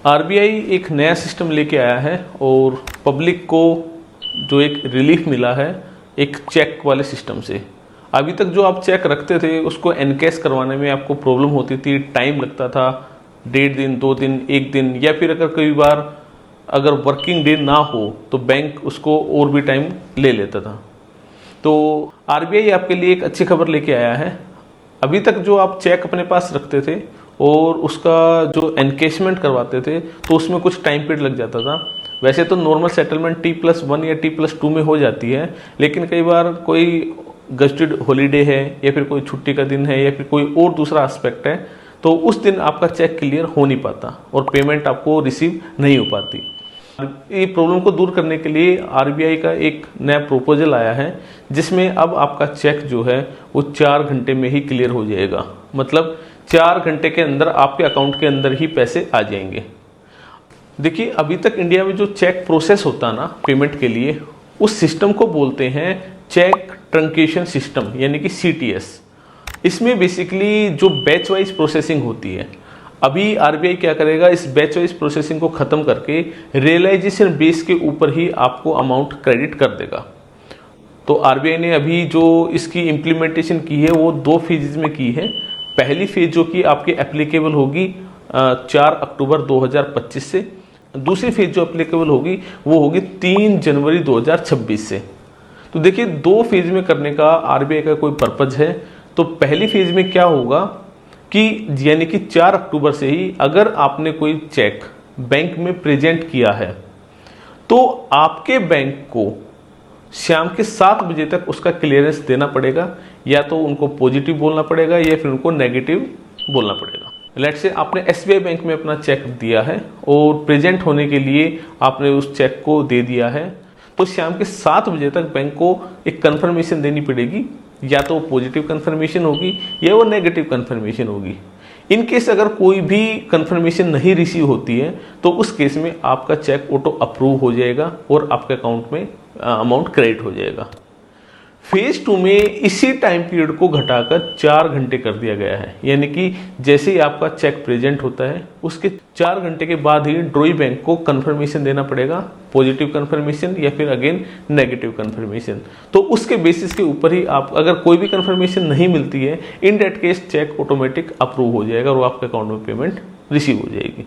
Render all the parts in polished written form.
RBI एक नया system लेके आया है और पब्लिक को जो एक रिलीफ मिला है एक चेक वाले सिस्टम से। अभी तक जो आप चेक रखते थे उसको एनकैश करवाने में आपको प्रॉब्लम होती थी, टाइम लगता था, 1.5 दिन 2 दिन 1 दिन, या फिर अगर कई बार अगर वर्किंग डे ना हो तो बैंक उसको और भी टाइम ले लेता था। तो आरबीआई आपके लिए एक अच्छी खबर लेके आया है। अभी तक जो आप चेक अपने पास रखते थे और उसका जो एनकेशमेंट करवाते थे तो उसमें कुछ टाइम पीरियड लग जाता था। वैसे तो नॉर्मल सेटलमेंट T+1 या T+2 में हो जाती है, लेकिन कई बार कोई गस्टेड हॉलीडे है या फिर कोई छुट्टी का दिन है या फिर कोई और दूसरा एस्पेक्ट है तो उस दिन आपका चेक क्लियर हो नहीं पाता और पेमेंट आपको रिसीव नहीं हो पाती। ये प्रॉब्लम को दूर करने के लिए आरबीआई का एक नया प्रपोजल आया है जिसमें अब आपका चेक जो है वो 4 घंटे में ही क्लियर हो जाएगा। मतलब 4 घंटे के अंदर आपके अकाउंट के अंदर ही पैसे आ जाएंगे। देखिए, अभी तक इंडिया में जो चेक प्रोसेस होता ना पेमेंट के लिए, उस सिस्टम को बोलते हैं चेक ट्रंकेशन सिस्टम यानी कि CTS। इसमें बेसिकली जो बैच वाइज प्रोसेसिंग होती है, अभी आरबीआई क्या करेगा, इस बैच वाइज प्रोसेसिंग को खत्म करके रियलाइजेशन बेस के ऊपर ही आपको अमाउंट क्रेडिट कर देगा। तो आरबीआई ने अभी जो इसकी इम्प्लीमेंटेशन की है वो 2 फेजेज में की है। पहली फेज जो कि आपके एप्लीकेबल होगी 4 अक्टूबर 2025 से, दूसरी फेज जो एप्लीकेबल होगी वो होगी 3 जनवरी 2026 से। तो देखिए, 2 फेज में करने का आरबीआई का कोई पर्पज है। तो पहली फेज में क्या होगा कि यानी कि 4 अक्टूबर से ही अगर आपने कोई चेक बैंक में प्रेजेंट किया है तो आपके बैंक को शाम के 7 बजे तक उसका क्लियरेंस देना पड़ेगा, या तो उनको पॉजिटिव बोलना पड़ेगा या फिर उनको नेगेटिव बोलना पड़ेगा। लेट्स से आपने एसबीआई बैंक में अपना चेक दिया है और प्रेजेंट होने के लिए आपने उस चेक को दे दिया है, तो शाम के 7 बजे तक बैंक को एक कंफर्मेशन देनी पड़ेगी, या तो पॉजिटिव कंफर्मेशन होगी या वो नेगेटिव कंफर्मेशन होगी। इन केस अगर कोई भी कंफर्मेशन नहीं रिसीव होती है तो उस केस में आपका चेक ऑटो अप्रूव हो जाएगा और आपके अकाउंट में अमाउंट क्रेडिट हो जाएगा। फेज 2 में इसी टाइम पीरियड को घटाकर 4 घंटे कर दिया गया है, यानी कि जैसे ही आपका चेक प्रेजेंट होता है उसके 4 घंटे के बाद ही ड्रॉई बैंक को कंफर्मेशन देना पड़ेगा, पॉजिटिव कंफर्मेशन या फिर अगेन नेगेटिव कंफर्मेशन। तो उसके बेसिस के ऊपर ही आप, अगर कोई भी कंफर्मेशन नहीं मिलती है, in that case check automatic approve हो जाएगा और आपके अकाउंट में पेमेंट रिसीव हो जाएगी।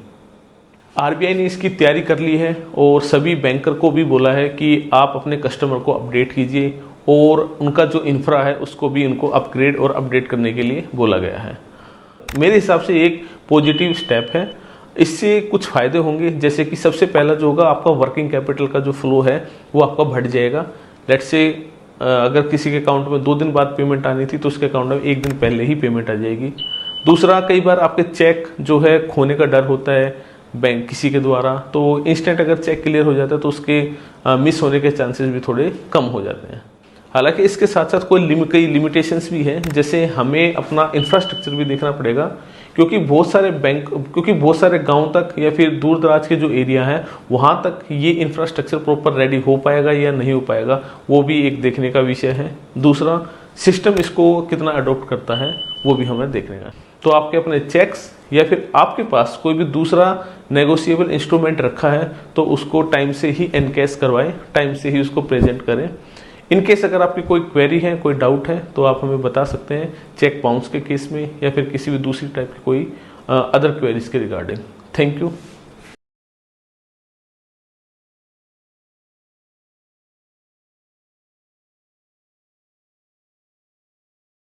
आरबीआई ने इसकी तैयारी कर ली है और सभी बैंकर को भी बोला है कि आप अपने कस्टमर को अपडेट कीजिए और उनका जो इंफ्रा है उसको भी उनको अपग्रेड और अपडेट करने के लिए बोला गया है। मेरे हिसाब से एक पॉजिटिव स्टेप है। इससे कुछ फ़ायदे होंगे, जैसे कि सबसे पहला जो होगा, आपका वर्किंग कैपिटल का जो फ्लो है वो आपका बढ़ जाएगा। लेट्स से अगर किसी के अकाउंट में 2 दिन बाद पेमेंट आनी थी तो उसके अकाउंट में 1 दिन पहले ही पेमेंट आ जाएगी। दूसरा, कई बार आपके चेक जो है खोने का डर होता है बैंक किसी के द्वारा, तो इंस्टेंट अगर चेक क्लियर हो जाता है तो उसके मिस होने के चांसेस भी थोड़े कम हो जाते हैं। हालांकि इसके साथ साथ कई लिमिटेशंस भी हैं, जैसे हमें अपना इंफ्रास्ट्रक्चर भी देखना पड़ेगा, क्योंकि बहुत सारे गांव तक या फिर दूर दराज के जो एरिया हैं वहां तक ये इंफ्रास्ट्रक्चर प्रॉपर रेडी हो पाएगा या नहीं हो पाएगा, वो भी एक देखने का विषय है। दूसरा, सिस्टम इसको कितना अडॉप्ट करता है वो भी हमें देखने का। तो आपके अपने चेक्स या फिर आपके पास कोई भी दूसरा नेगोशिएबल इंस्ट्रूमेंट रखा है तो उसको टाइम से ही एनकैश करवाएं, टाइम से ही उसको प्रेजेंट करें। इन केस अगर आपकी कोई क्वेरी है, कोई डाउट है तो आप हमें बता सकते हैं, चेक बाउंस के केस में या फिर किसी भी दूसरी टाइप की कोई अदर क्वेरीज के रिगार्डिंग। Thank you.